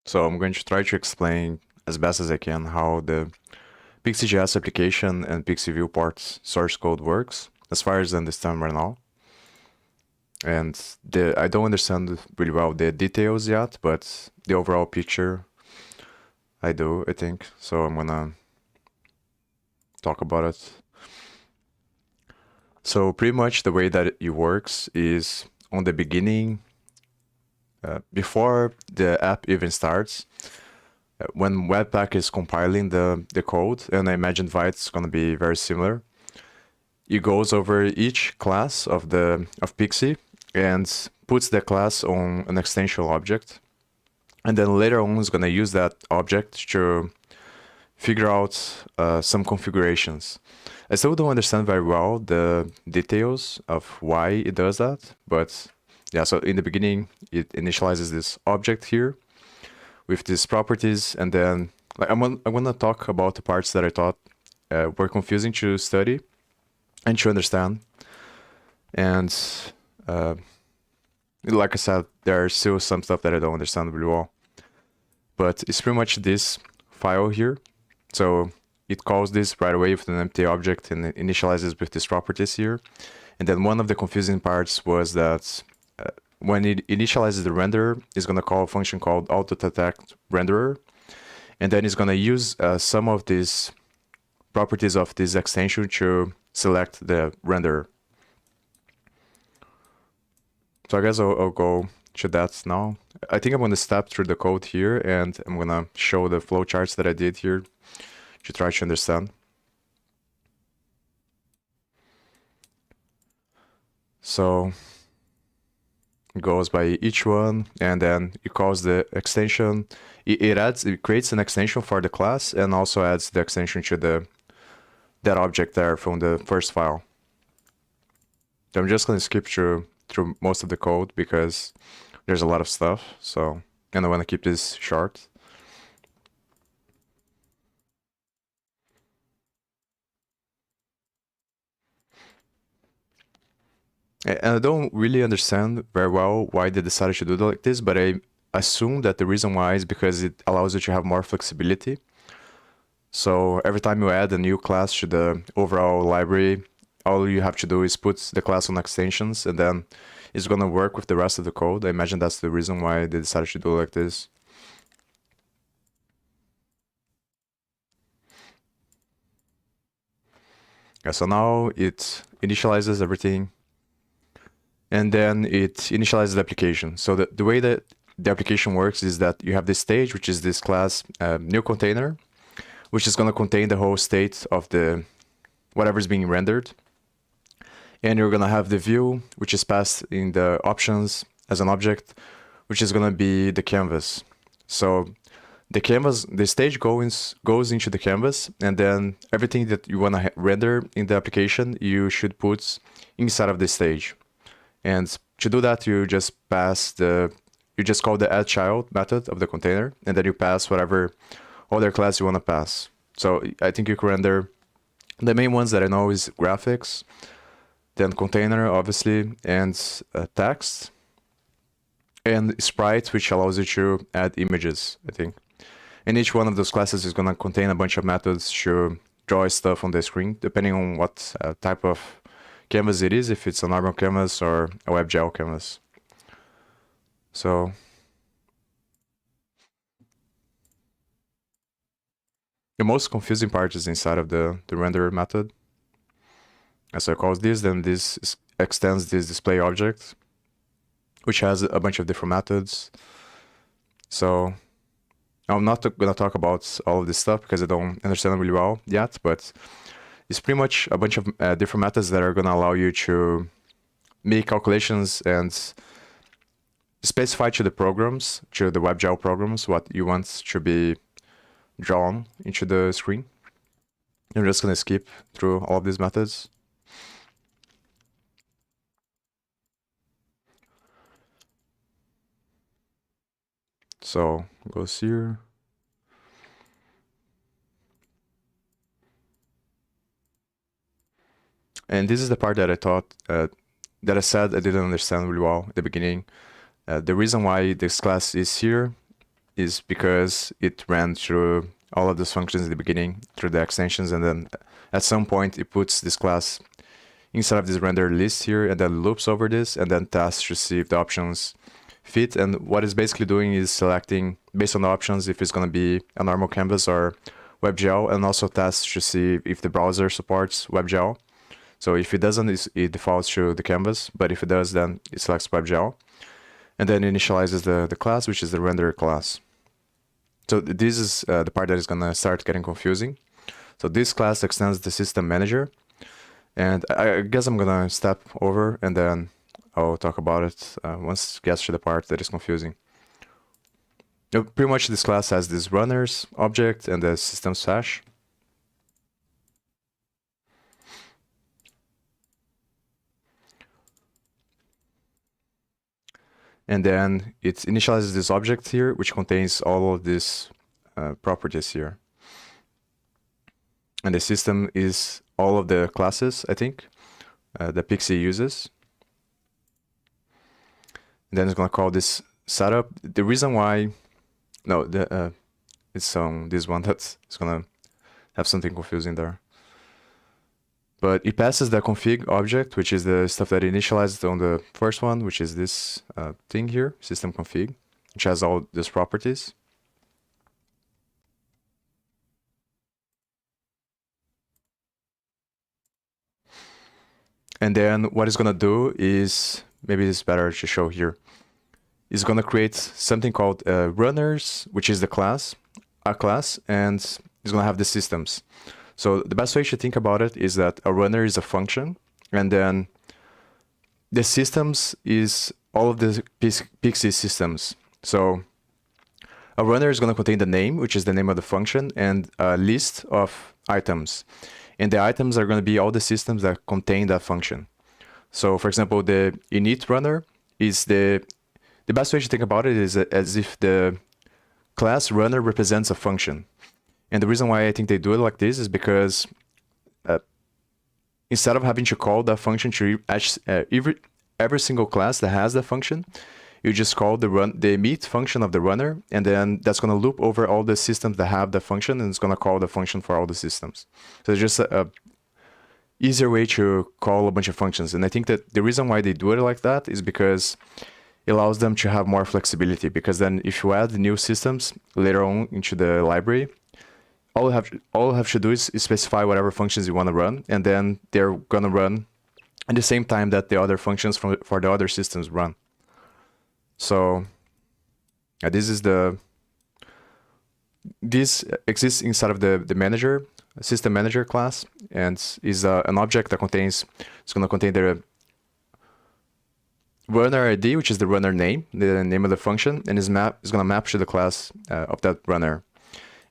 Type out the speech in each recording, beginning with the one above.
So I'm going to try to explain as best as I can how the PixiJS application and pixi-viewport source code works, as far as I understand right now. And I don't understand really well the details yet, but the overall picture I do, I think. So I'm gonna talk about it. So pretty much the way that it works is on the beginning, before the app even starts, when Webpack is compiling the code, and I imagine Vite's gonna be very similar, it goes over each class of Pixi and puts the class on an extension object, and then later on is gonna use that object to figure out some configurations. I still don't understand very well the details of why it does that, but yeah, so in the beginning, it initializes this object here with these properties, and then like I'm gonna talk about the parts that I thought were confusing to study and to understand. And like I said, there are still some stuff that I don't understand really well. But it's pretty much this file here. So it calls this right away with an empty object and it initializes with these properties here. And then one of the confusing parts was that when it initializes the renderer, it's going to call a function called auto-detect-renderer. And then it's going to use some of these properties of this extension to select the renderer. So I guess I'll go to that now. I think I'm going to step through the code here and I'm going to show the flowcharts that I did here to try to understand. So it goes by each one, and then it calls the extension. It creates an extension for the class and also adds the extension to that object there from the first file. So I'm just going to skip through most of the code because there's a lot of stuff. So, and I want to keep this short. And I don't really understand very well why they decided to do it like this, but I assume that the reason why is because it allows you to have more flexibility. So every time you add a new class to the overall library, all you have to do is put the class on extensions, and then it's going to work with the rest of the code. I imagine that's the reason why they decided to do it like this. Yeah, so now it initializes everything, and then it initializes the application. So the way that the application works is that you have this stage, which is this class new container, which is going to contain the whole state of the whatever is being rendered. And you're going to have the view, which is passed in the options as an object, which is going to be the canvas. So the stage goes into the canvas, and then everything that you want to render in the application, you should put inside of the stage. And to do that, you just call the add child method of the container, and then you pass whatever other class you want to pass. So I think you can render the main ones that I know is graphics, then container, obviously, and text, and sprite, which allows you to add images, I think. And each one of those classes is going to contain a bunch of methods to draw stuff on the screen, depending on what type of canvas it is, if it's a normal canvas or a WebGL canvas. So the most confusing part is inside of the renderer method. As I call this, then this extends this display object, which has a bunch of different methods. So I'm not going to talk about all of this stuff because I don't understand it really well yet, but it's pretty much a bunch of different methods that are going to allow you to make calculations and specify to the programs, to the WebGL programs, what you want to be drawn into the screen. I'm just going to skip through all of these methods. So goes here. And this is the part that I thought, that I said I didn't understand really well at the beginning. The reason why this class is here is because it ran through all of those functions at the beginning through the extensions, and then at some point it puts this class inside of this render list here, and then loops over this, and then tests to see if the options fit. And what it's basically doing is selecting based on the options if it's going to be a normal canvas or WebGL, and also tests to see if the browser supports WebGL. So if it doesn't, it defaults to the canvas, but if it does, then it selects WebGL, and then initializes the class, which is the render class. So this is the part that is going to start getting confusing. So this class extends the system manager, and I guess I'm going to step over and then I'll talk about it once it gets to the part that is confusing. Pretty much this class has this runners object and the systems hash. And then it initializes this object here, which contains all of these properties here. And the system is all of the classes, I think, that Pixi uses. And then it's going to call this setup. The reason why, no, it's on this one that's going to have something confusing there. But it passes the config object, which is the stuff that initialized on the first one, which is this thing here, system config, which has all these properties. And then what it's going to do is, maybe it's better to show here, is going to create something called runners, which is the class, a class, and it's going to have the systems. So the best way to think about it is that a runner is a function, and then the systems is all of the Pixi systems. So a runner is going to contain the name, which is the name of the function, and a list of items. And the items are going to be all the systems that contain that function. So for example, the init runner is the best way to think about it is as if the class runner represents a function. And the reason why I think they do it like this is because instead of having to call that function to every single class that has that function, you just call the emit function of the runner, and then that's going to loop over all the systems that have the function, and it's going to call the function for all the systems. So it's just a easier way to call a bunch of functions. And I think that the reason why they do it like that is because it allows them to have more flexibility, because then if you add new systems later on into the library, all you have to do is specify whatever functions you want to run, and then they're going to run at the same time that the other functions for the other systems run. So this exists inside of the manager, system manager class, and is an object that it's going to contain the runner ID, which is the runner name, the name of the function, and is going to map to the class of that runner.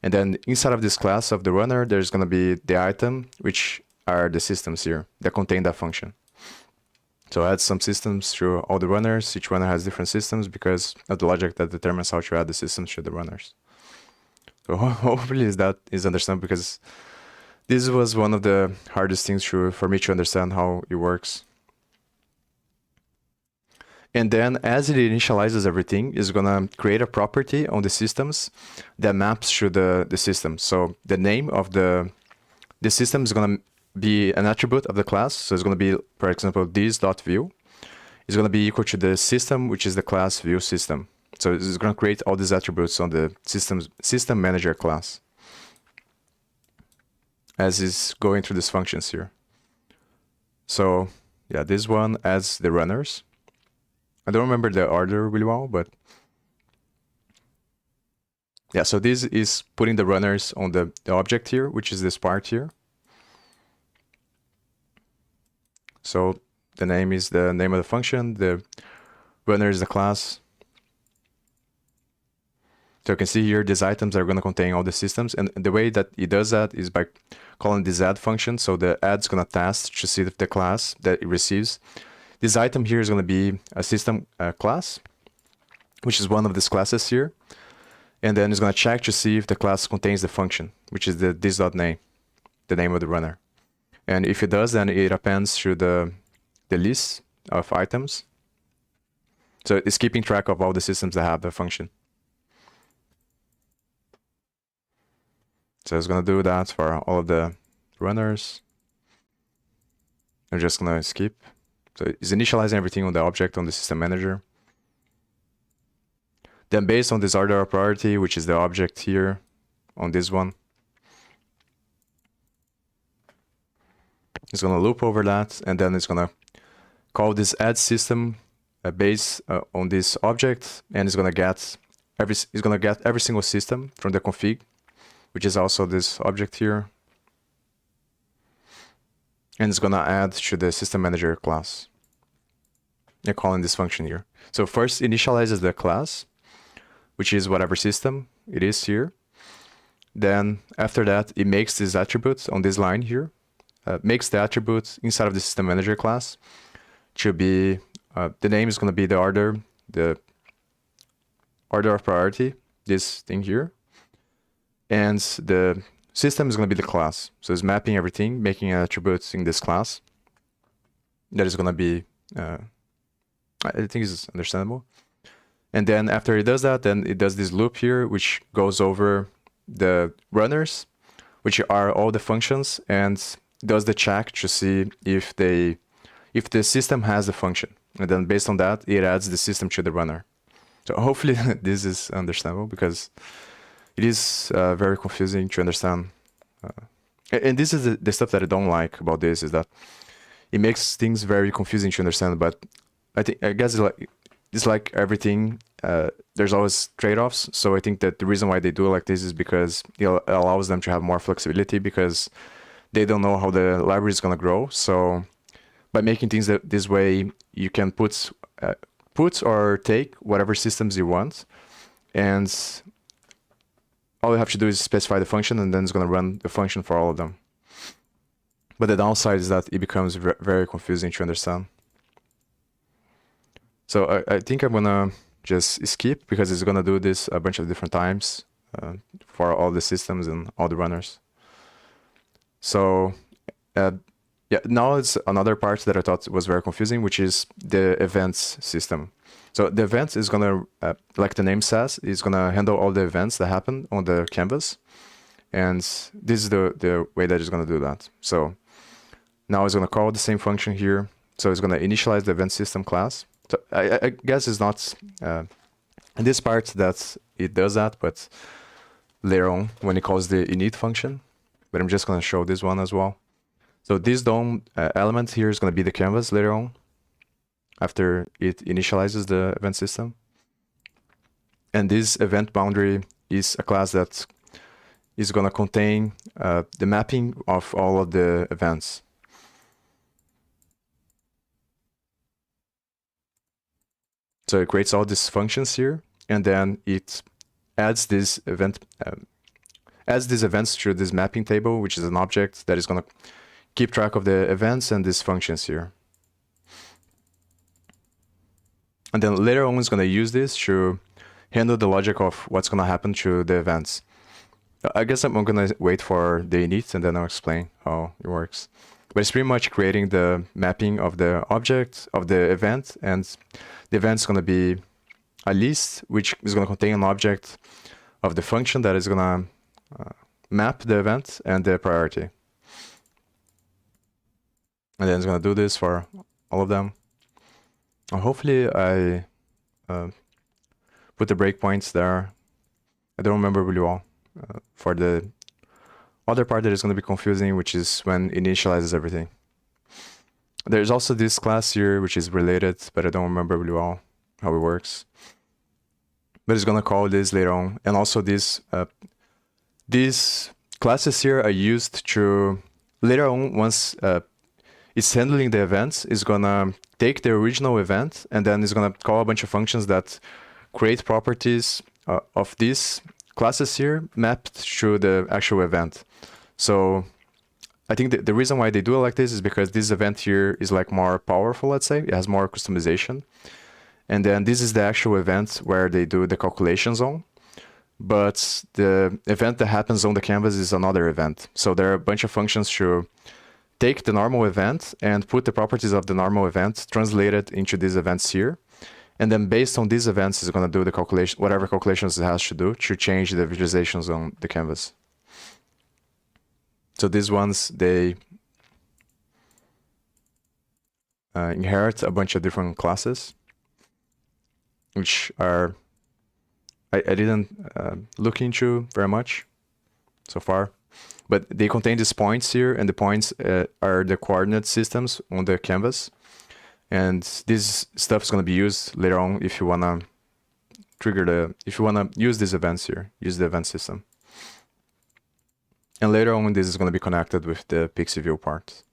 And then inside of this class of the runner, there's going to be the item, which are the systems here that contain that function. So add some systems through all the runners. Each runner has different systems because of the logic that determines how to add the systems to the runners. So hopefully that is understandable, because this was one of the hardest things for me to understand how it works. And then as it initializes everything, it's going to create a property on the systems that maps to the system. So the name of the system is going to be an attribute of the class. So it's going to be, for example, this.view is going to be equal to the system, which is the class view system. So it's going to create all these attributes on the system manager class as is going through these functions here. So yeah, this one adds the runners. I don't remember the order really well, but yeah, so this is putting the runners on the object here, which is this part here. So the name is the name of the function, the runner is the class. So you can see here, these items are going to contain all the systems. And the way that it does that is by calling this add function. So the add's going to test to see if the class that it receives. This item here is going to be a system class, which is one of these classes here. And then it's going to check to see if the class contains the function, which is the this.name, the name of the runner. And if it does, then it appends to the list of items. So it's keeping track of all the systems that have the function. So it's going to do that for all of the runners. I'm just going to skip. So it's initializing everything on the object on the system manager. Then based on this order of priority, which is the object here on this one, it's going to loop over that, and then it's going to call this add system base on this object, and it's going to get every single system from the config, which is also this object here, and it's going to add to the system manager class. And calling this function here. So first initializes the class, which is whatever system it is here. Then after that, it makes this attribute on this line here, makes the attribute inside of the system manager class to be, the name is going to be the order of priority, this thing here. And the system is going to be the class. So it's mapping everything, making attributes in this class. That is going to be, I think it's understandable. And then after it does that, then it does this loop here, which goes over the runners, which are all the functions, and does the check to see if the system has the function. And then based on that, it adds the system to the runner. So hopefully this is understandable, because it is very confusing to understand. And this is the stuff that I don't like about this, is that it makes things very confusing to understand. But I guess it's like everything, there's always trade-offs. So I think that the reason why they do it like this is because it allows them to have more flexibility, because they don't know how the library is going to grow. So by making things this way, you can put or take whatever systems you want, and all you have to do is specify the function, and then it's going to run the function for all of them. But the downside is that it becomes very confusing to understand. So I think I'm going to just skip, because it's going to do this a bunch of different times for all the systems and all the runners. So yeah, now it's another part that I thought was very confusing, which is the events system. So the event is going to, like the name says, is going to handle all the events that happen on the canvas. And this is the way that it's going to do that. So now it's going to call the same function here. So it's going to initialize the event system class. So I guess it's not in this part that it does that, but later on when it calls the init function. But I'm just going to show this one as well. So this DOM element here is going to be the canvas later on, after it initializes the event system. And this event boundary is a class that is going to contain the mapping of all of the events. So it creates all these functions here, and then it adds this event, adds these events to this mapping table, which is an object that is going to keep track of the events and these functions here. And then later on, it's going to use this to handle the logic of what's going to happen to the events. I guess I'm going to wait for the init, and then I'll explain how it works. But it's pretty much creating the mapping of the object, of the event, and the event is going to be a list, which is going to contain an object of the function that is going to map the event and the priority. And then it's going to do this for all of them. Hopefully I put the breakpoints there. I don't remember really well. For the other part that is going to be confusing, which is when it initializes everything. There's also this class here, which is related, but I don't remember really well how it works. But it's going to call this later on. And also these classes here are used to, later on, once it's handling the events, it's going to take the original event, and then it's going to call a bunch of functions that create properties of these classes here mapped to the actual event. So I think the reason why they do it like this is because this event here is like more powerful, let's say. It has more customization. And then this is the actual event where they do the calculations on. But the event that happens on the canvas is another event. So there are a bunch of functions to take the normal event and put the properties of the normal event, translate it into these events here. And then based on these events, it's going to do the calculation, whatever calculations it has to do to change the visualizations on the canvas. So these ones, they inherit a bunch of different classes, which are I didn't look into very much so far, but they contain these points here, and the points are the coordinate systems on the canvas. And this stuff is going to be used later on if you want to if you want to use these events here, use the event system. And later on, this is going to be connected with the pixi-viewport.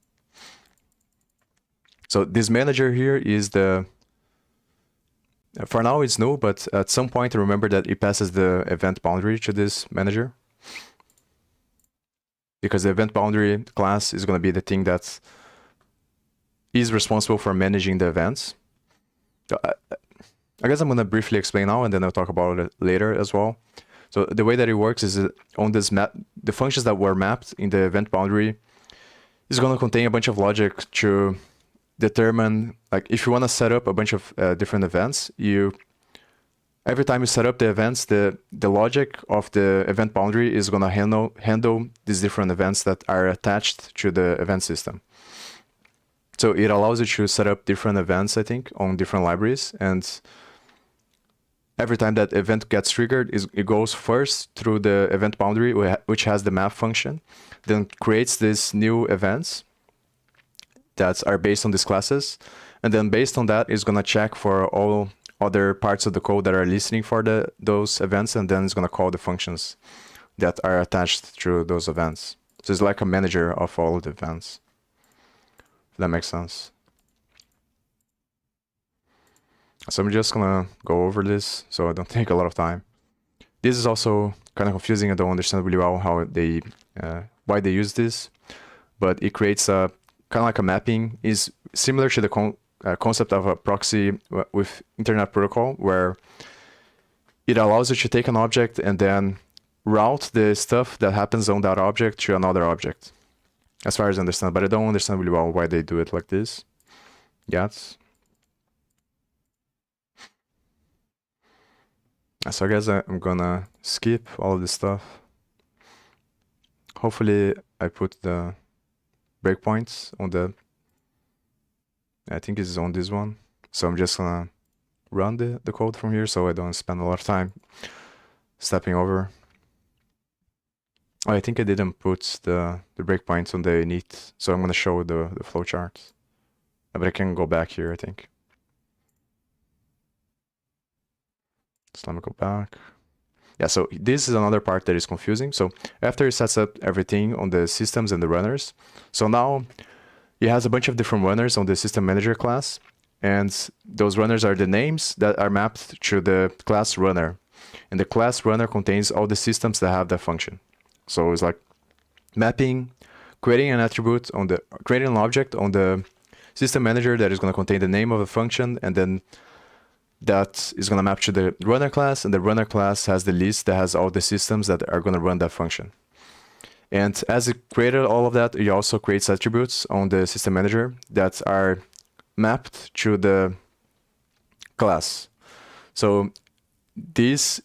So this manager here is for now it's new, but at some point remember that it passes the event boundary to this manager. Because the event boundary class is going to be the thing that is responsible for managing the events. So I guess I'm going to briefly explain now, and then I'll talk about it later as well. So the way that it works is on this map, the functions that were mapped in the event boundary is going to contain a bunch of logic to determine, like if you want to set up a bunch of different events, every time you set up the events, the logic of the event boundary is going to handle these different events that are attached to the event system. So it allows you to set up different events, I think, on different libraries. And every time that event gets triggered, it goes first through the event boundary, which has the map function, then creates these new events that are based on these classes. And then based on that, it's going to check for all other parts of the code that are listening for those events, and then it's going to call the functions that are attached to those events. So it's like a manager of all of the events. If that makes sense. So I'm just going to go over this so I don't take a lot of time. This is also kind of confusing. I don't understand really well how why they use this, but it creates a kind of like a mapping. Is similar to the concept of a proxy with Internet Protocol, where it allows you to take an object and then route the stuff that happens on that object to another object, as far as I understand. But I don't understand really well why they do it like this yet. So I guess I'm gonna skip all of this stuff. Hopefully I put the breakpoints on I think it's on this one. So I'm just gonna run the code from here so I don't spend a lot of time stepping over. Oh, I think I didn't put the breakpoints on the init, so I'm gonna show the flowchart. But I can go back here, I think. So let me go back. Yeah, so this is another part that is confusing. So after it sets up everything on the systems and the runners, so now it has a bunch of different runners on the system manager class, and those runners are the names that are mapped to the class runner. And the class runner contains all the systems that have that function. So it's like mapping, creating an attribute creating an object on the system manager that is going to contain the name of a function, and then that is going to map to the runner class, and the runner class has the list that has all the systems that are going to run that function. And as it created all of that, it also creates attributes on the system manager that are mapped to the class. So this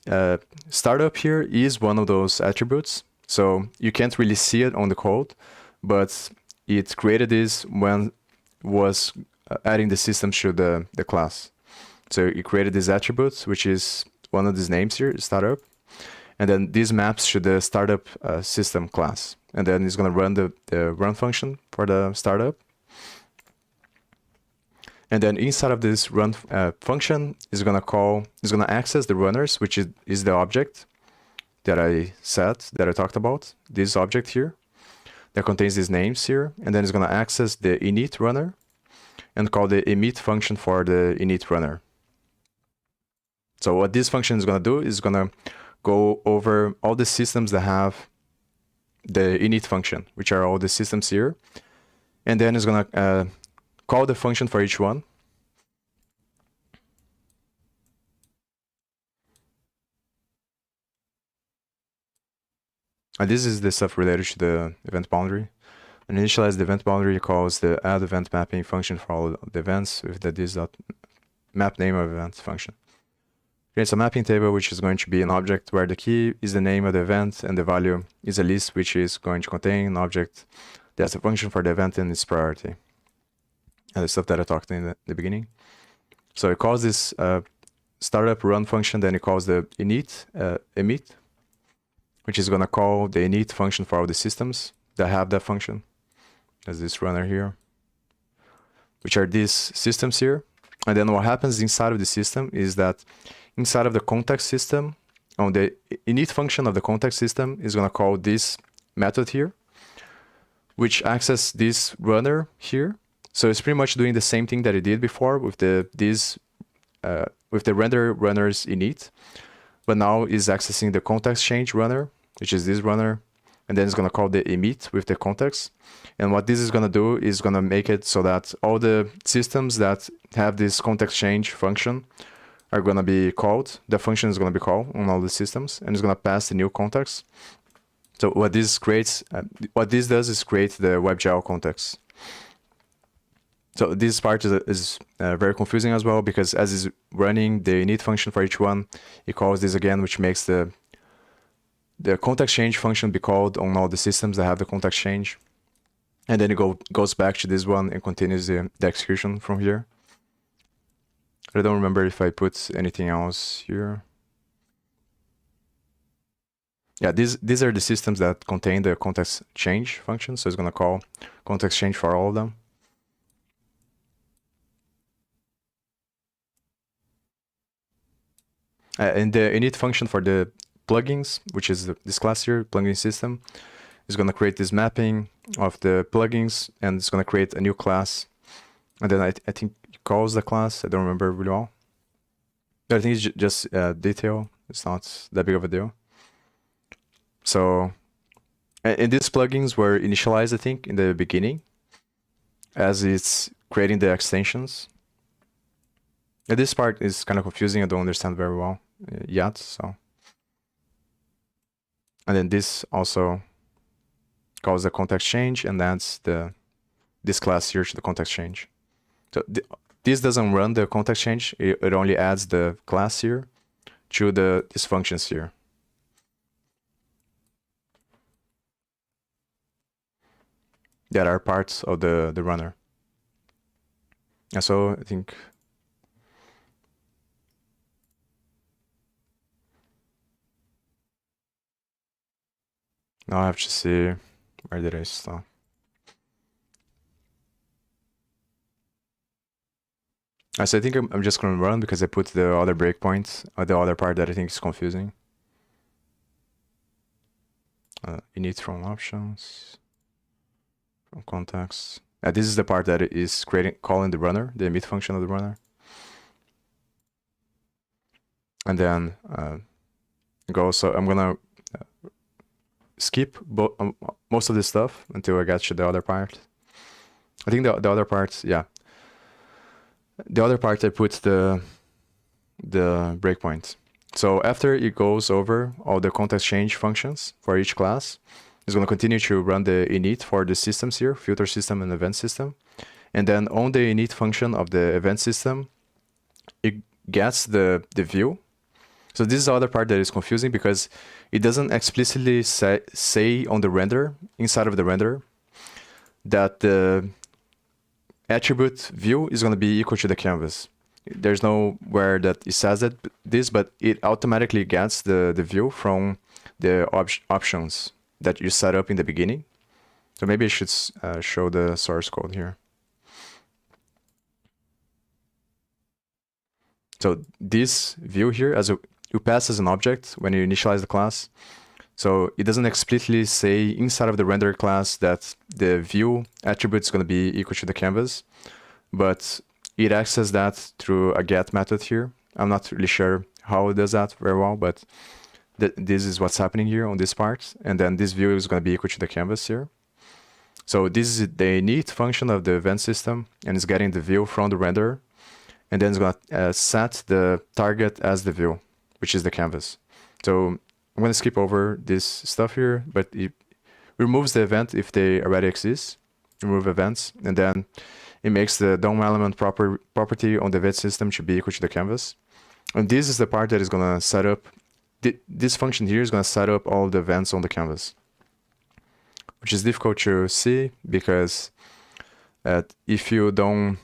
startup here is one of those attributes. So you can't really see it on the code, but it created this when it was adding the system to the class. So it created this attribute, which is one of these names here, startup. And then this maps to the startup system class. And then it's going to run the run function for the startup. And then inside of this run function, it's going to access the runners, which is the object that I talked about, this object here that contains these names here. And then it's going to access the init runner and call the emit function for the init runner. So what this function is going to do is going to go over all the systems that have the init function, which are all the systems here. And then it's going to call the function for each one. And this is the stuff related to the event boundary. And initialize the event boundary calls the add event mapping function for all the events with the this.map name of event function. creates a mapping table, which is going to be an object where the key is the name of the event and the value is a list, which is going to contain an object that's a function for the event and its priority. And the stuff that I talked in the beginning. So it calls this startup run function, then it calls the init, which is going to call the init function for all the systems that have that function. There's this runner here, which are these systems here. And then what happens inside of the system is that inside of the context system, on the init function of the context system is going to call this method here, which accesses this runner here. So it's pretty much doing the same thing that it did before with the render runners init, but now is accessing the context change runner, which is this runner, and then it's going to call the emit with the context. And what this is going to do is going to make it so that all the systems that have this context change function are going to be called. The function is going to be called on all the systems, and it's going to pass the new context. So what this creates, what this does is create the WebGL context. So this part is very confusing as well, because as is running the init function for each one, it calls this again, which makes the context change function be called on all the systems that have the context change. And then it goes back to this one and continues the execution from here. I don't remember if I put anything else here. Yeah, these are the systems that contain the context change function. So it's going to call context change for all of them. And the init function for the plugins, which is this class here, plugin system, is going to create this mapping of the plugins, and it's going to create a new class. And then I think it calls the class. I don't remember really well. But I think it's just detail. It's not that big of a deal. So, and these plugins were initialized, I think, in the beginning, as it's creating the extensions. And this part is kind of confusing. I don't understand very well yet. So, and then this also calls the context change, and adds this class here to the context change. So this doesn't run the context change. It only adds the class here to these functions here. That are parts of the runner. And so I think now I have to see where did I stop. So I think I'm just going to run because I put the other breakpoints, the other part that I think is confusing. Init from options, from context. This is the part that is calling the runner, the emit function of the runner. And then so I'm going to skip most of this stuff until I get to the other part. I think the other part, yeah. The other part I put the breakpoint. So after it goes over all the context change functions for each class, it's going to continue to run the init for the systems here, filter system and event system. And then on the init function of the event system, it gets the view. So this is the other part that is confusing, because it doesn't explicitly say on the render, inside of the render, that the attribute view is going to be equal to the canvas. There's nowhere that it says this, but it automatically gets the view from the options that you set up in the beginning. So maybe I should show the source code here. So this view here, you pass as an object when you initialize the class. So it doesn't explicitly say inside of the render class that the view attribute is going to be equal to the canvas, but it accesses that through a get method here. I'm not really sure how it does that very well, but this is what's happening here on this part. And then this view is going to be equal to the canvas here. So this is the init function of the event system, and it's getting the view from the render. And then it's going to set the target as the view, which is the canvas. So I'm going to skip over this stuff here, but it removes the event if they already exist. Remove events, and then it makes the DOM element property on the event system to be equal to the canvas. And this is the part that is gonna set up, this function here is gonna set up all the events on the canvas, which is difficult to see because if you don't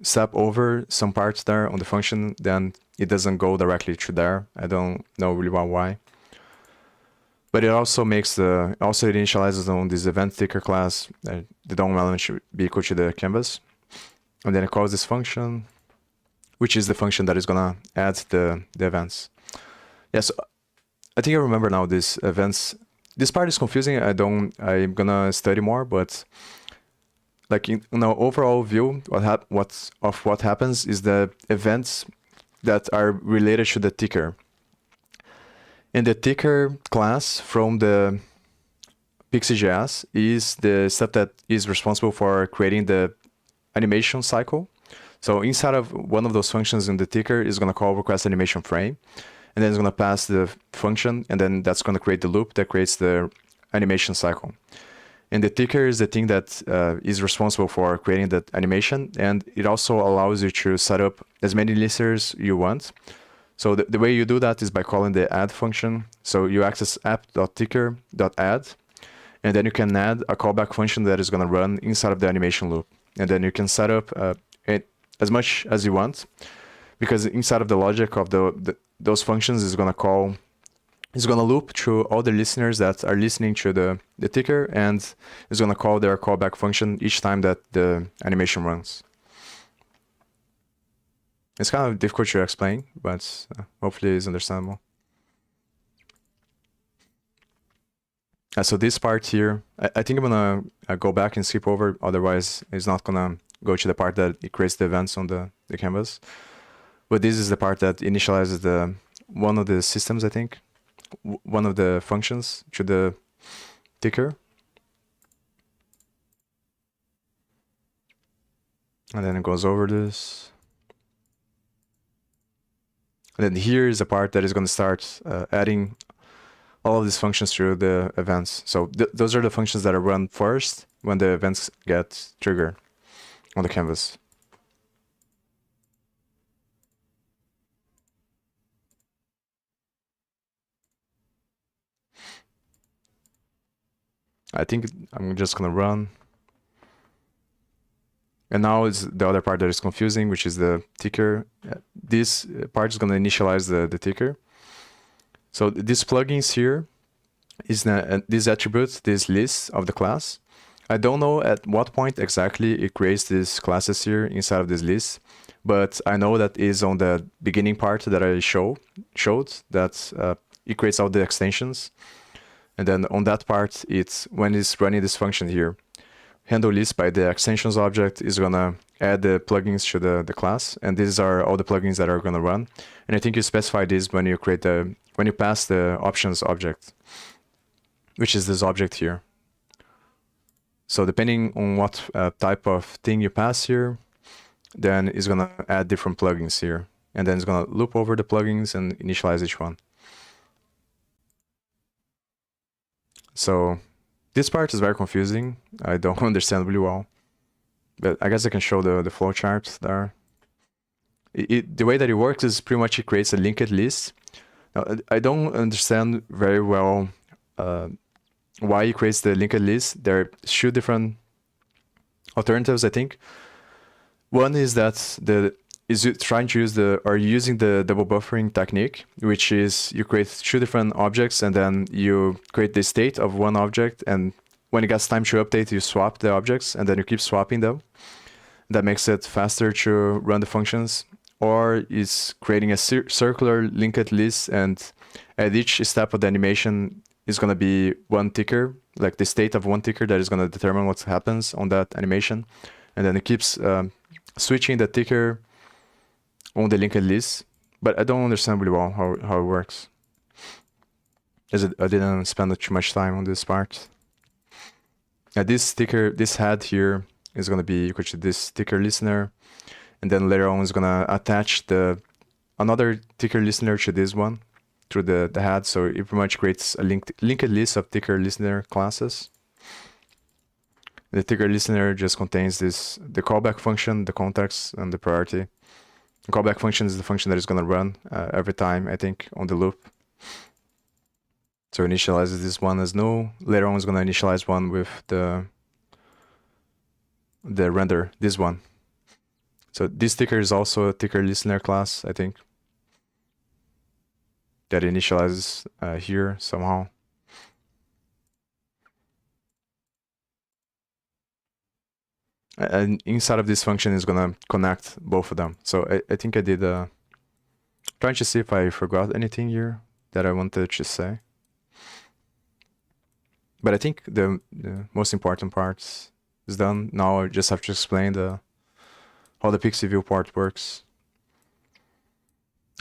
step over some parts there on the function, then it doesn't go directly to there. I don't know really well why. But it also makes it initializes on this event ticker class. The DOM element should be equal to the canvas. And then it calls this function, which is the function that is gonna add the events. Yes, I think I remember now this events. This part is confusing. I'm gonna study more, but like in our overall view, what happens is the events that are related to the ticker. And the ticker class from the PixiJS is the stuff that is responsible for creating the animation cycle. So inside of one of those functions in the ticker is going to call request animation frame, and then it's going to pass the function, and then that's going to create the loop that creates the animation cycle. And the ticker is the thing that is responsible for creating that animation, and it also allows you to set up as many listeners you want. So the way you do that is by calling the add function. So you access app.ticker.add, and then you can add a callback function that is going to run inside of the animation loop. And then you can set up it as much as you want, because inside of the logic of those functions is going to loop through all the listeners that are listening to the ticker, and is going to call their callback function each time that the animation runs. It's kind of difficult to explain, but hopefully it's understandable. So this part here, I think I'm gonna go back and skip over, otherwise it's not gonna go to the part that it creates the events on the canvas. But this is the part that initializes one of the systems, I think, one of the functions to the ticker. And then it goes over this. And then here is the part that is going to start adding all of these functions through the events. So those are the functions that are run first when the events get triggered on the canvas. I think I'm just going to run. And now is the other part that is confusing, which is the ticker. This part is going to initialize the ticker. So these plugins here is this attribute, this list of the class. I don't know at what point exactly it creates these classes here inside of this list, but I know that is on the beginning part that I showed that it creates all the extensions. And then on that part, it's when it's running this function here, handle list by the extensions object is gonna add the plugins to the class, and these are all the plugins that are gonna run. And I think you specify this when you pass the options object, which is this object here. So depending on what type of thing you pass here, then it's gonna add different plugins here, and then it's gonna loop over the plugins and initialize each one. So this part is very confusing. I don't understand really well, but I guess I can show the flowchart there. The way that it works is pretty much it creates a linked list. Now, I don't understand very well why it creates the linked list. There are two different alternatives, I think. One is that using the double buffering technique, which is you create two different objects and then you create the state of one object, and when it gets time to update, you swap the objects and then you keep swapping them. That makes it faster to run the functions. Or is creating a circular linked list, and at each step of the animation is going to be one ticker, like the state of one ticker that is going to determine what happens on that animation. And then it keeps switching the ticker on the linked list, but I don't understand really well how it works. I didn't spend too much time on this part. This head here is going to be equal to this ticker listener, and then later on is going to attach another ticker listener to this one through the head. So it pretty much creates a linked list of ticker listener classes. The ticker listener just contains the callback function, the context, and the priority. Callback function is the function that is going to run every time, I think, on the loop. So initializes this one as null. Later on, it's going to initialize one with the render, this one. So this ticker is also a ticker listener class, I think, that initializes here somehow. And inside of this function is going to connect both of them. So I think I did trying to see if I forgot anything here that I wanted to say. But I think the most important part is done. Now I just have to explain how the pixi-viewport works.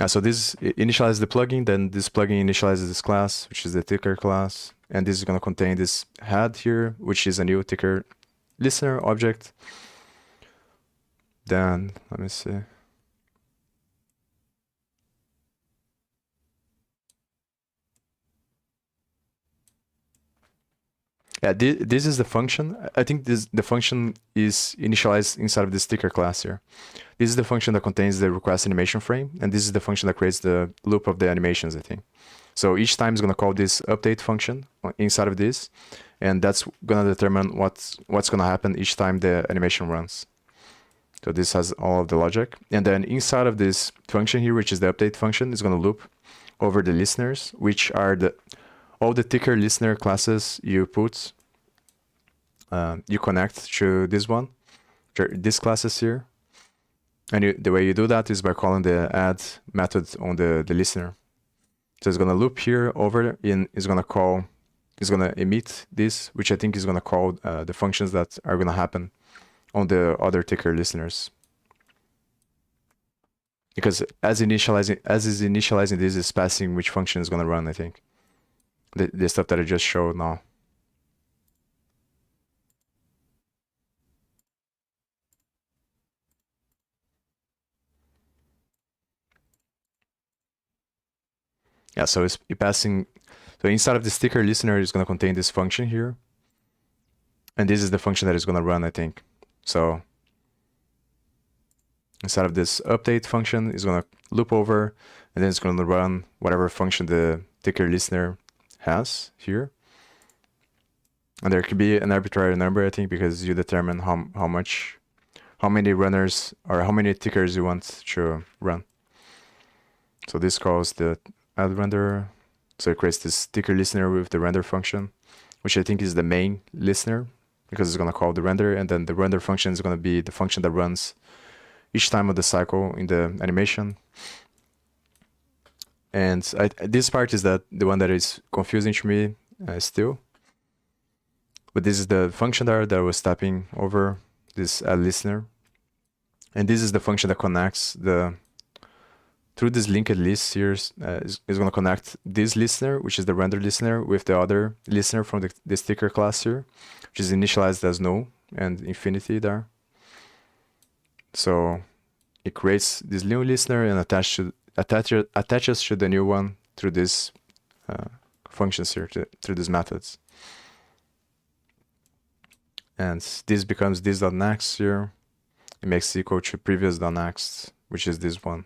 So this initializes the plugin, then this plugin initializes this class, which is the ticker class. And this is going to contain this head here, which is a new ticker listener object. Then, let me see. Yeah, this is the function. I think the function is initialized inside of this ticker class here. This is the function that contains the request animation frame, and this is the function that creates the loop of the animations, I think. So each time is going to call this update function inside of this, and that's going to determine what's going to happen each time the animation runs. So this has all of the logic. And then inside of this function here, which is the update function, is going to loop over the listeners, which are all the ticker listener classes you put, you connect to this one, these classes here. And the way you do that is by calling the add method on the listener. So it's going to loop here over, and it's going to emit this, which I think is going to call the functions that are going to happen on the other ticker listeners. Because as is initializing this is passing which function is going to run, I think. The stuff that I just showed now. Yeah, so it's passing. So inside of the ticker listener is going to contain this function here. And this is the function that is going to run, I think. So inside of this update function is going to loop over, and then it's going to run whatever function the ticker listener has here. And there could be an arbitrary number, I think, because you determine how many runners or how many tickers you want to run. So this calls the add render. So it creates this ticker listener with the render function, which I think is the main listener, because it's going to call the render, and then the render function is going to be the function that runs each time of the cycle in the animation. And this part is the one that is confusing to me still. But this is the function there that I was tapping over, this add listener. And this is the function that connects through this linked list here, is going to connect this listener, which is the render listener, with the other listener from the ticker class here, which is initialized as null and infinity there. So it creates this new listener and attaches to the new one through these functions here, through these methods. And this becomes this.next here. It makes it equal to previous.next, which is this one.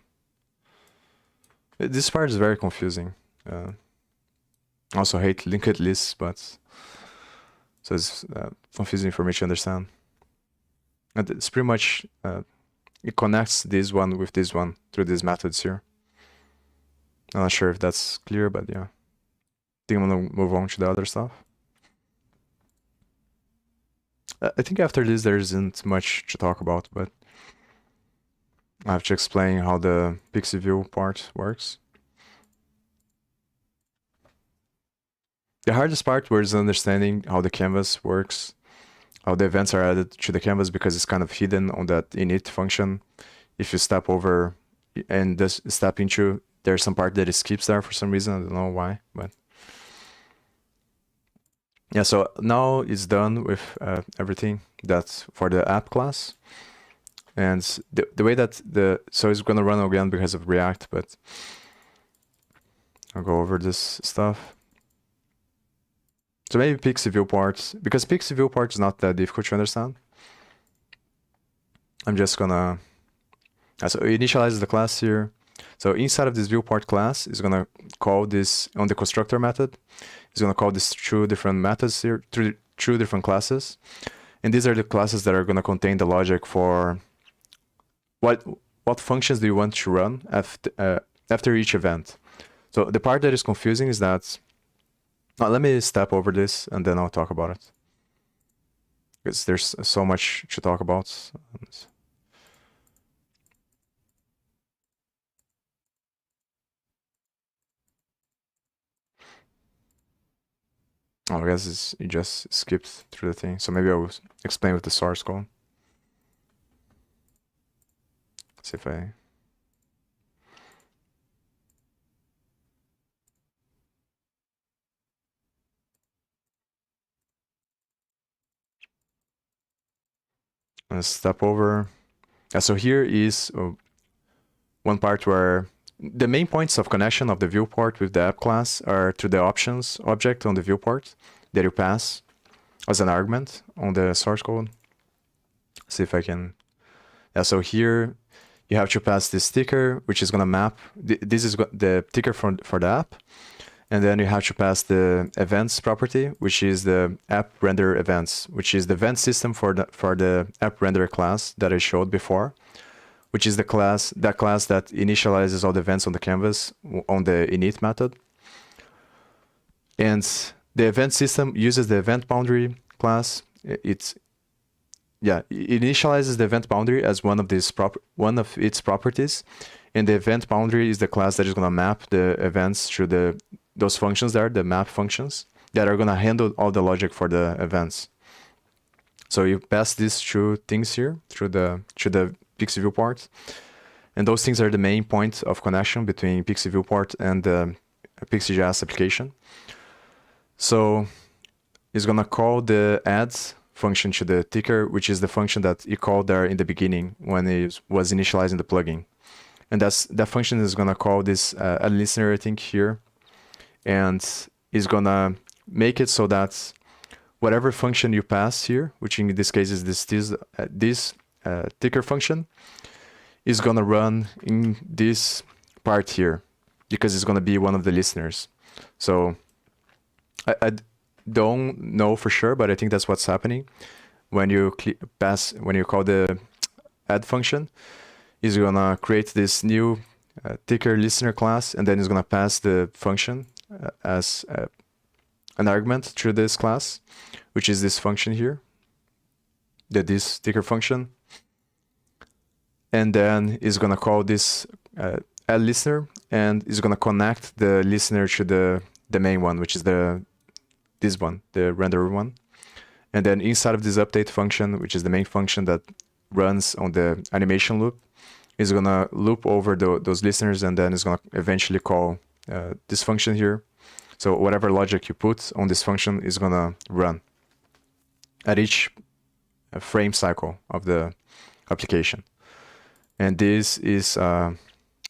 This part is very confusing. I also hate linked lists, but so it's confusing for me to understand. And it's pretty much it connects this one with this one through these methods here. I'm not sure if that's clear, but yeah. I think I'm gonna move on to the other stuff. I think after this there isn't much to talk about, but I have to explain how the pixi-viewport works. The hardest part was understanding how the canvas works, how the events are added to the canvas, because it's kind of hidden on that init function. If you step over and just step into, there's some part that it skips there for some reason. I don't know why, but yeah. So now it's done with everything that's for the app class. And the way that so it's going to run again because of React, but I'll go over this stuff. So maybe pixi-viewport, because pixi-viewport is not that difficult to understand. I'm just gonna So it initializes the class here. So inside of this viewport class, is gonna call this on the constructor method. It's gonna call this two different methods here, two different classes, and these are the classes that are gonna contain the logic for what functions do you want to run after each event. So the part that is confusing is that, let me step over this and then I'll talk about it, because there's so much to talk about. Oh, I guess it just skipped through the thing. So maybe I will explain with the source code. Let's see if I... Let's step over. So here is one part where the main points of connection of the viewport with the app class are to the options object on the viewport that you pass as an argument on the source code. See if I can... so here you have to pass this ticker, which is going to map. This is the ticker for the app. And then you have to pass the events property, which is the app render events, which is the event system for the app render class that I showed before, which is that class that initializes all the events on the canvas on the init method. And the event system uses the event boundary class. It initializes the event boundary as one of its properties, and the event boundary is the class that is going to map the events through those functions there, the map functions that are going to handle all the logic for the events. So you pass these two things here through the pixi-viewport, and those things are the main point of connection between pixi-viewport and the PixiJS application. So it's going to call the adds function to the ticker, which is the function that you called there in the beginning when it was initializing the plugin. And that function is going to call this add listener, I think, here, and is going to make it so that whatever function you pass here, which in this case is this ticker function, is going to run in this part here, because it's going to be one of the listeners. So I don't know for sure, but I think that's what's happening when you call the add function. Is going to create this new ticker listener class, and then it's going to pass the function as an argument through this class, which is this function here, this ticker function. And then is going to call this add listener, and is going to connect the listener to the main one, which is this one, the renderer one. And then inside of this update function, which is the main function that runs on the animation loop, is going to loop over those listeners, and then is going to eventually call this function here. So whatever logic you put on this function is going to run at each frame cycle of the application. And this is a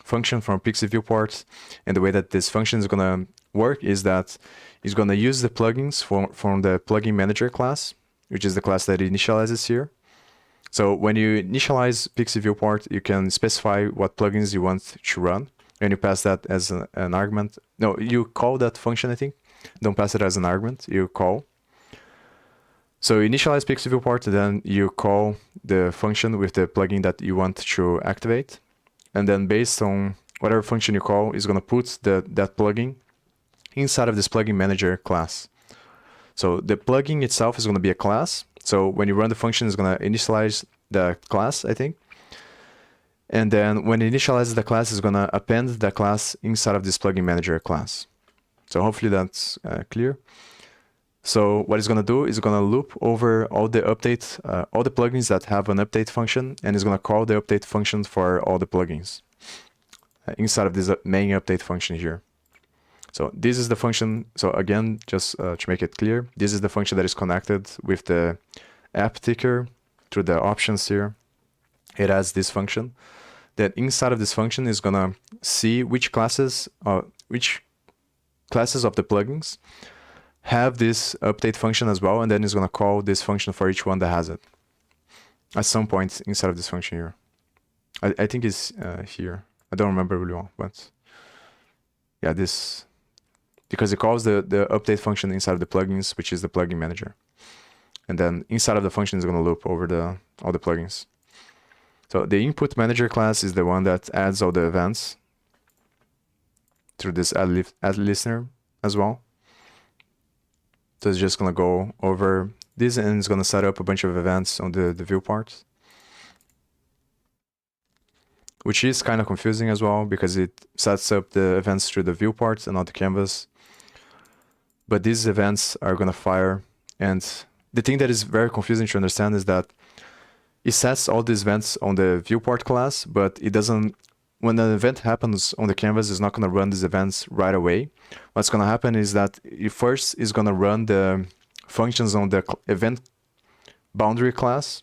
function from pixi-viewport. And the way that this function is going to work is that it's going to use the plugins from the plugin manager class, which is the class that initializes here. So when you initialize pixi-viewport, you can specify what plugins you want to run, and you pass that as an argument. No, you call that function, I think. Don't pass it as an argument, you call. So you initialize pixi-viewport, then you call the function with the plugin that you want to activate. And then based on whatever function you call, is going to put that plugin inside of this plugin manager class. So the plugin itself is going to be a class. So when you run the function, it's going to initialize the class, I think. And then when it initializes the class, it's going to append the class inside of this plugin manager class. So hopefully that's clear. So what it's going to do is going to loop over all the plugins that have an update function, and it's going to call the update function for all the plugins inside of this main update function here. So this is the function. So again, just to make it clear, this is the function that is connected with the app ticker through the options here. It has this function. That inside of this function is gonna see which classes of the plugins have this update function as well, and then it's gonna call this function for each one that has it at some point inside of this function here. I think it's here. I don't remember really well, but yeah, this, because it calls the update function inside of the plugins, which is the plugin manager. And then inside of the function is going to loop over all the plugins. So the input manager class is the one that adds all the events through this add listener as well. So it's just going to go over this and it's going to set up a bunch of events on the viewport, which is kind of confusing as well because it sets up the events through the viewport and not the canvas. But these events are going to fire. And the thing that is very confusing to understand is that it sets all these events on the viewport class, but it doesn't, when an event happens on the canvas, it's not going to run these events right away. What's going to happen is that it first is going to run the functions on the event boundary class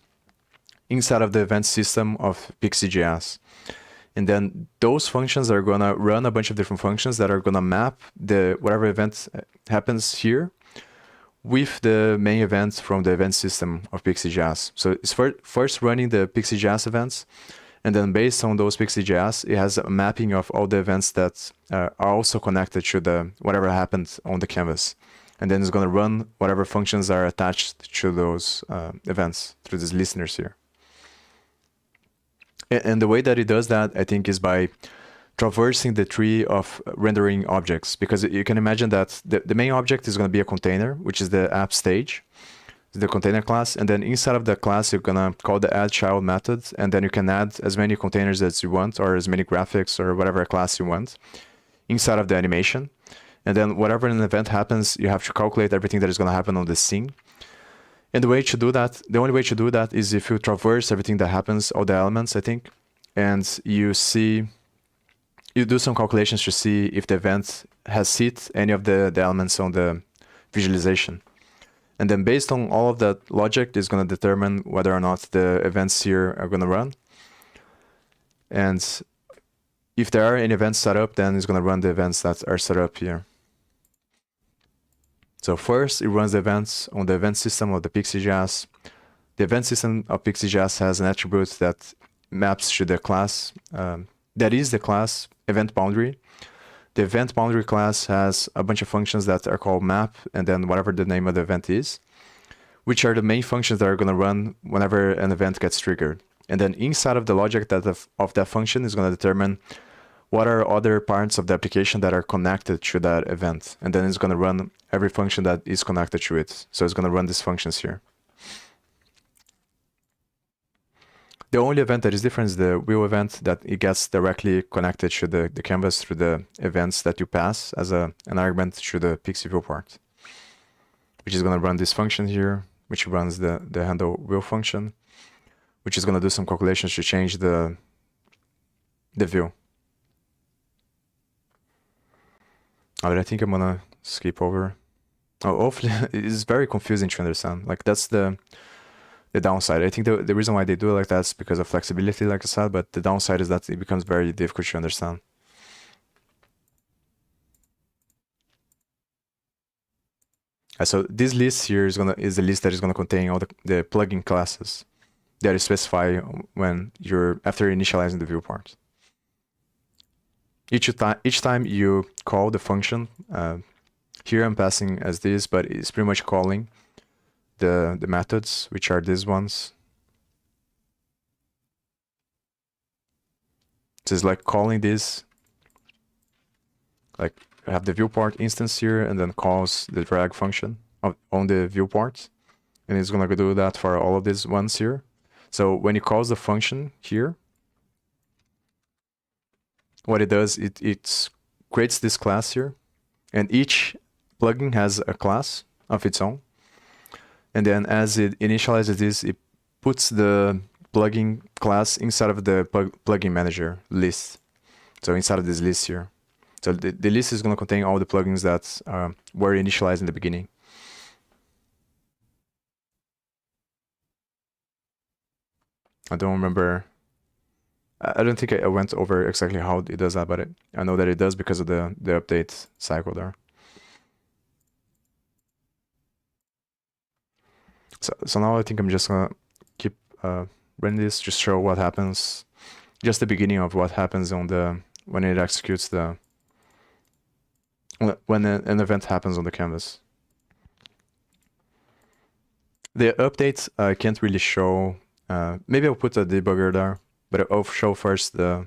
inside of the event system of PixiJS. And then those functions are going to run a bunch of different functions that are going to map the whatever event happens here with the main events from the event system of PixiJS. So it's first running the PixiJS events, and then based on those PixiJS, it has a mapping of all the events that are also connected to the whatever happened on the canvas. And then it's going to run whatever functions are attached to those events through these listeners here. And the way that it does that, I think, is by traversing the tree of rendering objects, because you can imagine that the main object is going to be a container, which is the app stage, the container class. And then inside of the class, you're going to call the add child method. And then you can add as many containers as you want, or as many graphics or whatever class you want inside of the animation. And then whatever an event happens, you have to calculate everything that is going to happen on the scene. And the way to do that, the only way to do that is if you traverse everything that happens, all the elements, I think, and you do some calculations to see if the event has hit any of the elements on the visualization. And then based on all of that logic, is going to determine whether or not the events here are going to run. And if there are any events set up, then it's going to run the events that are set up here. So first, it runs the events on the event system of the PixiJS. The event system of PixiJS has an attribute that maps to the class, that is the class event boundary. The event boundary class has a bunch of functions that are called map, and then whatever the name of the event is, which are the main functions that are going to run whenever an event gets triggered. And then inside of the logic of that function is going to determine what are other parts of the application that are connected to that event. And then it's going to run every function that is connected to it. So it's going to run these functions here. The only event that is different is the wheel event, that it gets directly connected to the canvas through the events that you pass as an argument to the pixi-viewport, which is going to run this function here, which runs the handle wheel function, which is going to do some calculations to change the view. But I think I'm going to skip over. Oh, hopefully it's very confusing to understand. Like, that's the downside. I think the reason why they do it like that is because of flexibility, like I said, but the downside is that it becomes very difficult to understand. So this list here is the list that is gonna contain all the plugin classes that you specify when after initializing the viewport. Each time you call the function, here I'm passing as this, but it's pretty much calling the methods, which are these ones. So it's like calling this, like I have the viewport instance here, and then calls the drag function on the viewport, and it's gonna do that for all of these ones here. So when it calls the function here, what it does, it creates this class here, and each plugin has a class of its own. And then as it initializes this, it puts the plugin class inside of the plugin manager list. So inside of this list here. So the list is going to contain all the plugins that were initialized in the beginning. I don't remember. I don't think I went over exactly how it does that, but I know that it does because of the update cycle there. So now I think I'm just gonna keep running this, just show what happens just the beginning of what happens on the when it executes the when an event happens on the canvas. The updates I can't really show. Maybe I'll put a debugger there, but I'll show first the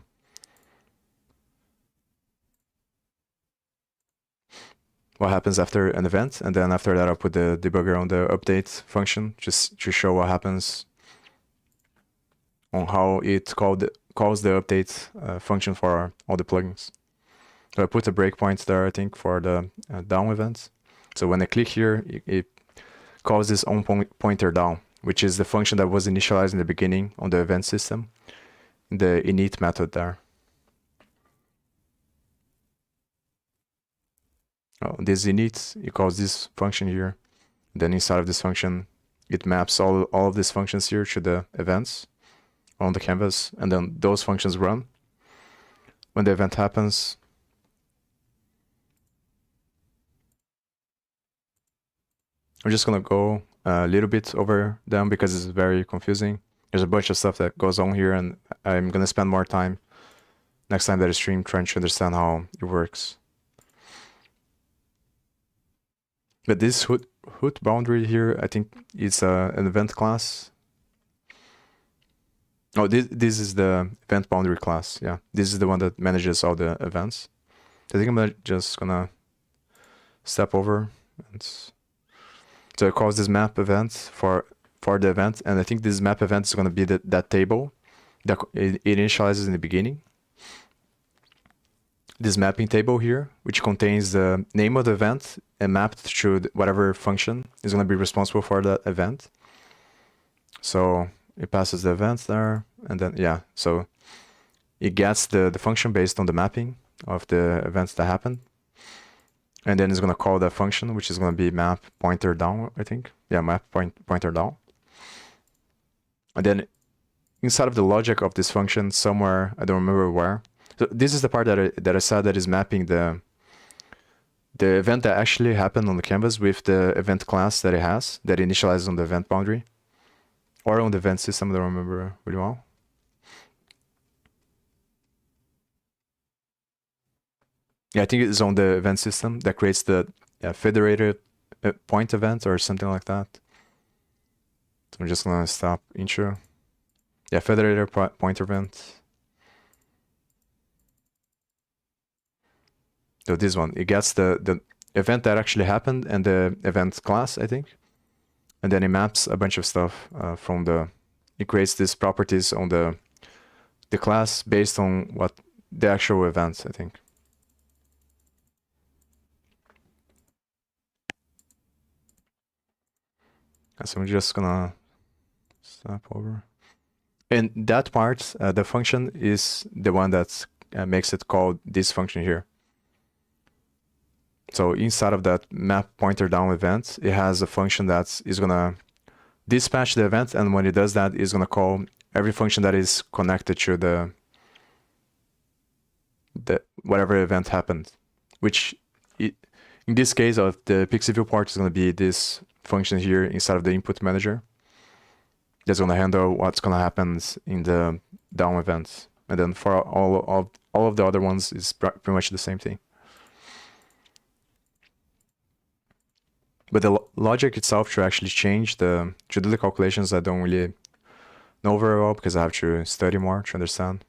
what happens after an event, and then after that I'll put the debugger on the update function just to show what happens on how it calls the update function for all the plugins. So I put a breakpoint there, I think, for the down events. So when I click here, it calls this onPointer down, which is the function that was initialized in the beginning on the event system, the init method there. Oh, this init, it calls this function here. Then inside of this function, it maps all of these functions here to the events on the canvas, and then those functions run. When the event happens, I'm just gonna go a little bit over them because it's very confusing. There's a bunch of stuff that goes on here, and I'm gonna spend more time next time that I stream trying to understand how it works. But this hood boundary here, I think it's an event class. Oh, this is the event boundary class. Yeah, this is the one that manages all the events. I think I'm just gonna step over. So it calls this map event for the event, and I think this map event is gonna be that table that it initializes in the beginning. This mapping table here, which contains the name of the event and mapped to whatever function is going to be responsible for that event. So it passes the event there, and then, yeah, so it gets the function based on the mapping of the events that happen. And then it's going to call that function, which is going to be map pointer down, I think. Yeah, map pointer down. And then inside of the logic of this function, somewhere, I don't remember where. So this is the part that I said that is mapping the event that actually happened on the canvas with the event class that it has, that initializes on the event boundary, or on the event system, I don't remember really well. Yeah, I think it's on the event system that creates the federated point event or something like that. So I'm just gonna stop intro. Yeah, federated point event. So this one, it gets the event that actually happened and the event class, I think. And then it maps a bunch of stuff from it creates these properties on the class based on what the actual events, I think. So I'm just gonna step over. And that part, the function is the one that makes it call this function here. So inside of that map pointer down event, it has a function that is gonna dispatch the event, and when it does that, it's gonna call every function that is connected to the whatever event happened. Which in this case of the pixi-viewport is gonna be this function here inside of the input manager. That's gonna handle what's gonna happen in the down events, and then for all of the other ones, it's pretty much the same thing. But the logic itself to actually change to do the calculations, I don't really know very well because I have to study more to understand.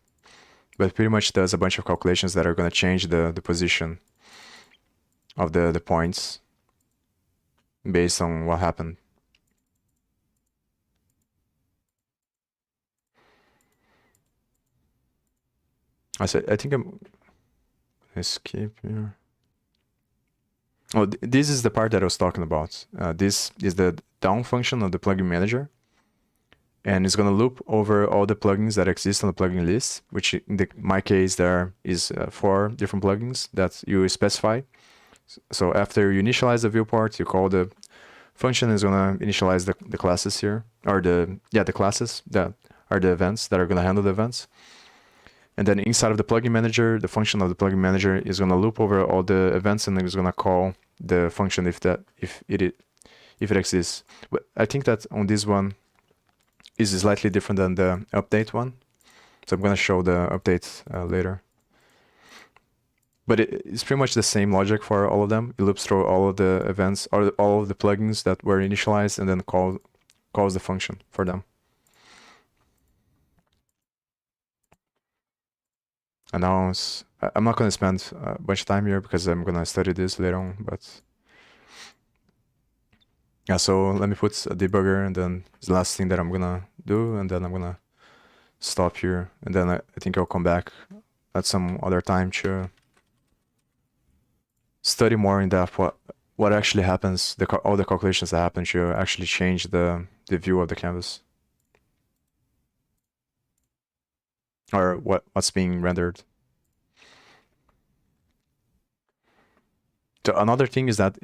But pretty much does a bunch of calculations that are going to change the position of the points based on what happened. I think I'm going to skip here. Oh, this is the part that I was talking about. This is the down function of the plugin manager. And it's going to loop over all the plugins that exist on the plugin list, which in my case there is 4 different plugins that you specify. So after you initialize the viewport, you call the function is going to initialize the classes here, or the classes that are the events that are going to handle the events. And then inside of the plugin manager, the function of the plugin manager is going to loop over all the events, and it's going to call the function if it exists. But I think that on this one is slightly different than the update one, So I'm gonna show the update later. But it's pretty much the same logic for all of them. It loops through all of the events, or all of the plugins that were initialized, and then calls the function for them. And now I'm not going to spend a bunch of time here because I'm going to study this later on. But yeah, so let me put a debugger, and then it's the last thing that I'm going to do, and then I'm going to stop here. And then I think I'll come back at some other time to study more in depth what actually happens, all the calculations that happen to actually change the view of the canvas, or what's being rendered. So another thing is that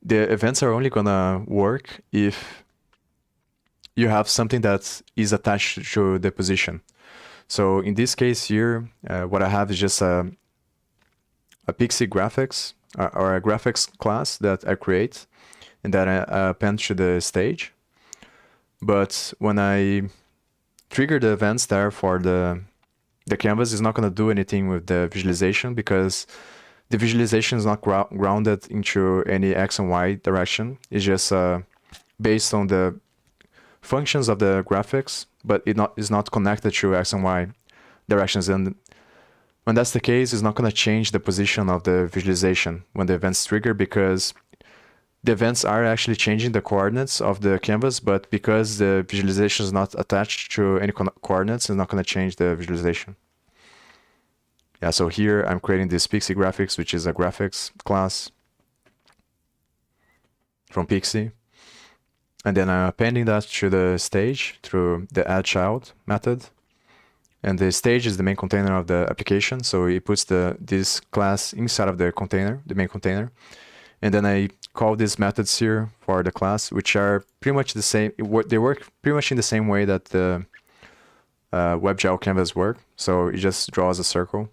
the events are only gonna work if you have something that is attached to the position. So in this case here, what I have is just a pixi graphics or a graphics class that I create and that I append to the stage. But when I trigger the events there for the canvas, is not going to do anything with the visualization, because the visualization is not grounded into any X and Y direction. It's just based on the functions of the graphics, but is not connected to X and Y directions. And when that's the case, it's not going to change the position of the visualization when the events trigger, because the events are actually changing the coordinates of the canvas, but because the visualization is not attached to any coordinates, it's not going to change the visualization. Yeah, so here I'm creating this Pixi graphics, which is a graphics class from Pixi. And then I'm appending that to the stage through the add child method. And the stage is the main container of the application, so it puts this class inside of the container, the main container. And then I call these methods here for the class, which are pretty much the same. They work pretty much in the same way that the WebGL canvas work. So it just draws a circle.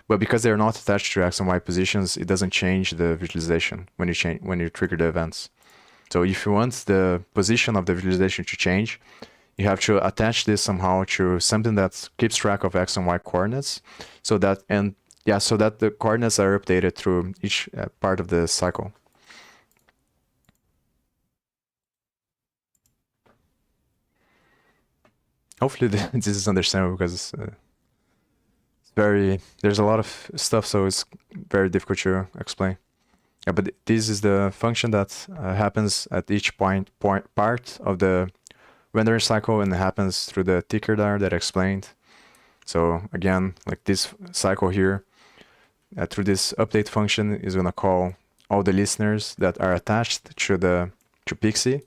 But because they're not attached to X and Y positions, it doesn't change the visualization when you trigger the events. So if you want the position of the visualization to change, you have to attach this somehow to something that keeps track of X and Y coordinates, so that the coordinates are updated through each part of the cycle. Hopefully this is understandable, because there's a lot of stuff, so it's very difficult to explain. Yeah, but this is the function that happens at each part of the rendering cycle, and it happens through the ticker there that I explained. So again, like this cycle here, through this update function is gonna call all the listeners that are attached to Pixi.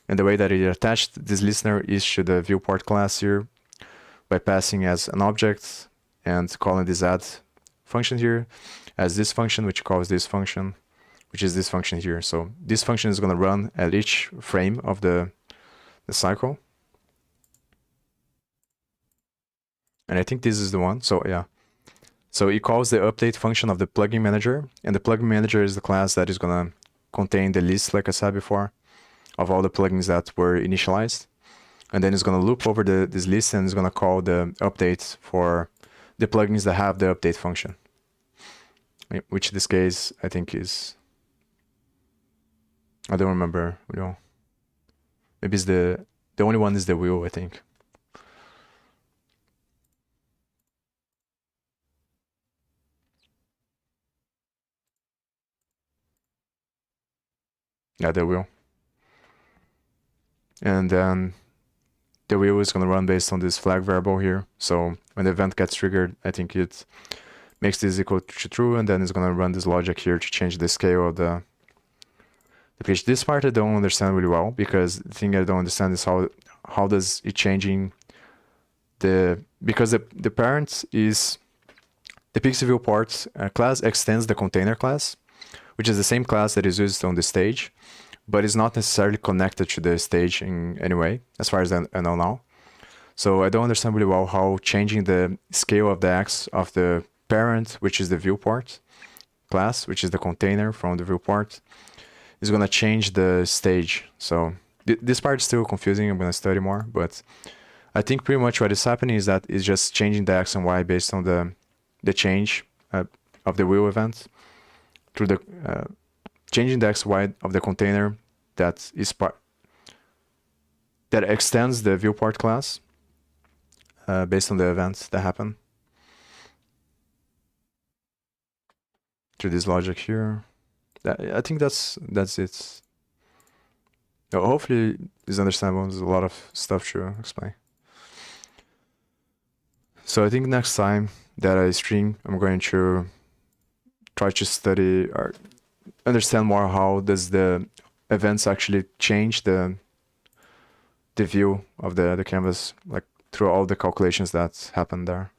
And the way that it attached this listener is to the viewport class here by passing as an object and calling this add function here as this function, which calls this function, which is this function here. So this function is going to run at each frame of the cycle. And I think this is the one. So yeah. So it calls the update function of the plugin manager, and the plugin manager is the class that is going to contain the list, like I said before, of all the plugins that were initialized. And then it's going to loop over this list, and it's going to call the update for the plugins that have the update function, which in this case I think is, I don't remember, maybe it's the only one is the wheel, I think. Yeah, the wheel. And then the wheel is going to run based on this flag variable here. So when the event gets triggered, I think it makes this equal to true, and then it's going to run this logic here to change the scale of the page. This part I don't understand really well, because the thing I don't understand is how does it changing because the parent is the pixi-viewport class extends the container class, which is the same class that is used on the stage, but is not necessarily connected to the stage in any way, as far as I know now. So I don't understand really well how changing the scale of the X of the parent, which is the viewport class, which is the container from the viewport, is going to change the stage. So this part is still confusing. I'm going to study more, but I think pretty much what is happening is that it's just changing the X and Y based on the change of the wheel event through the changing the X, Y of the container that is part that extends the viewport class based on the events that happen through this logic here. I think that's it. Hopefully it's understandable. There's a lot of stuff to explain. So I think next time that I stream, I'm going to try to study or understand more how does the events actually change the view of the canvas, like through all the calculations that happen there.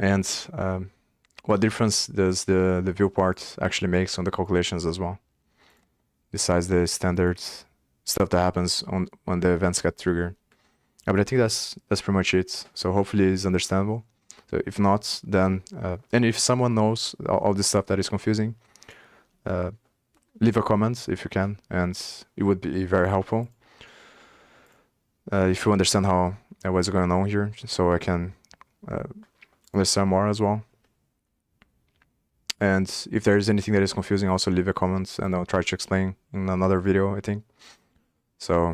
And what difference does the viewport actually makes on the calculations as well, besides the standard stuff that happens when the events get triggered. But I think that's pretty much it. So hopefully it's understandable. So if not, then and if someone knows all this stuff that is confusing, leave a comment if you can, and it would be very helpful. If you understand how what's going on here, so I can understand more as well. And if there is anything that is confusing, also leave a comment and I'll try to explain in another video, I think. So